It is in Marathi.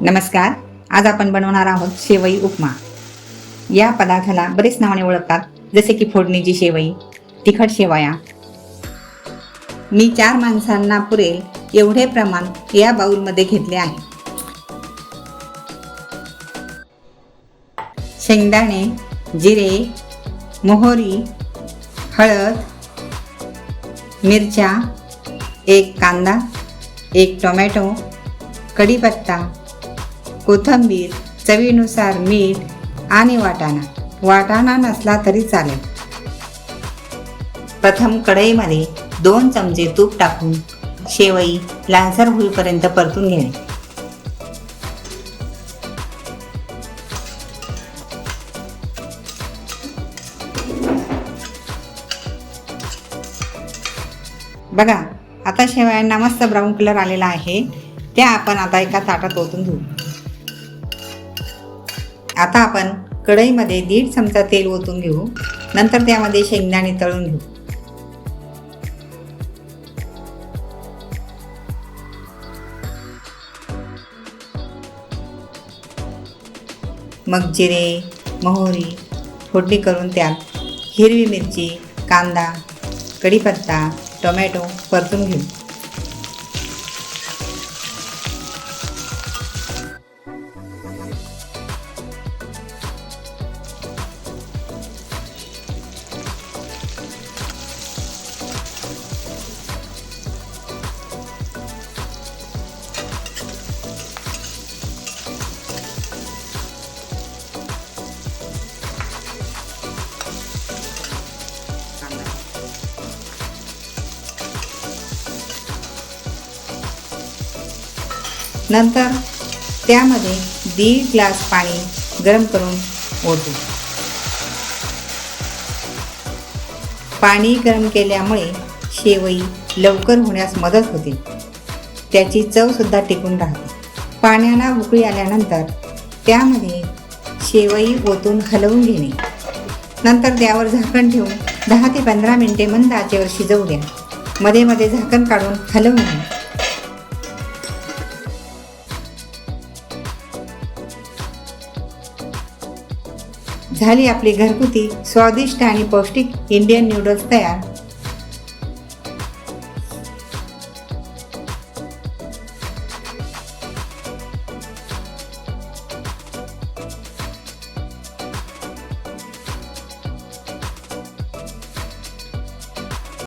नमस्कार. आज आपण बनवणार आहोत शेवई उपमा. या पदार्थाला बरेच नावाने ओळखतात, जसे की फोडणीची शेवई, तिखट शेवया. मी 4 माणसांना पुरेल एवढे प्रमाण या बाउलमध्ये घेतले आहे. शेंगदाणे, जिरे, मोहरी, हळद, मिरच्या, 1 कांदा, 1 टोमॅटो, कढीपत्ता, कोथिंबीर, चवीनुसार मीठ आणि वाटाणा नसला तरी चालेल. प्रथम कढईमध्ये 2 चमचे तूप टाकून शेवई लालसर होईपर्यंत परतून घेणे. बघा, आता शेवयांना मस्त ब्राऊन कलर आलेला आहे. त्या आपण आता एका ताटात ओतून घेऊ. आता आपण कढईमध्ये 1.5 चमचा तेल ओतून घेऊ. नंतर त्यामध्ये शेंगदाणे तळून घेऊ. मग जिरे, मोहरी फोडणी करून त्यात हिरवी मिरची, कांदा, कढीपत्ता, टोमॅटो परतून घेऊ. नंतर त्यामध्ये 1.5 ग्लास पाणी गरम करून ओतू. पाणी गरम केल्यामुळे शेवई लवकर होण्यास मदत होते. त्याची चवसुद्धा टिकून राहते. पाण्याला उकळी आल्यानंतर त्यामध्ये शेवई ओतून हलवून घेणे. नंतर त्यावर झाकण ठेवून 10 ते 15 मिनिटे मंद आचेवर शिजवू द्या. मध्ये मध्ये झाकण काढून हलवून घ्या. झाली आपली घरगुती स्वादिष्ट आणि पौष्टिक इंडियन नूडल्स तयार.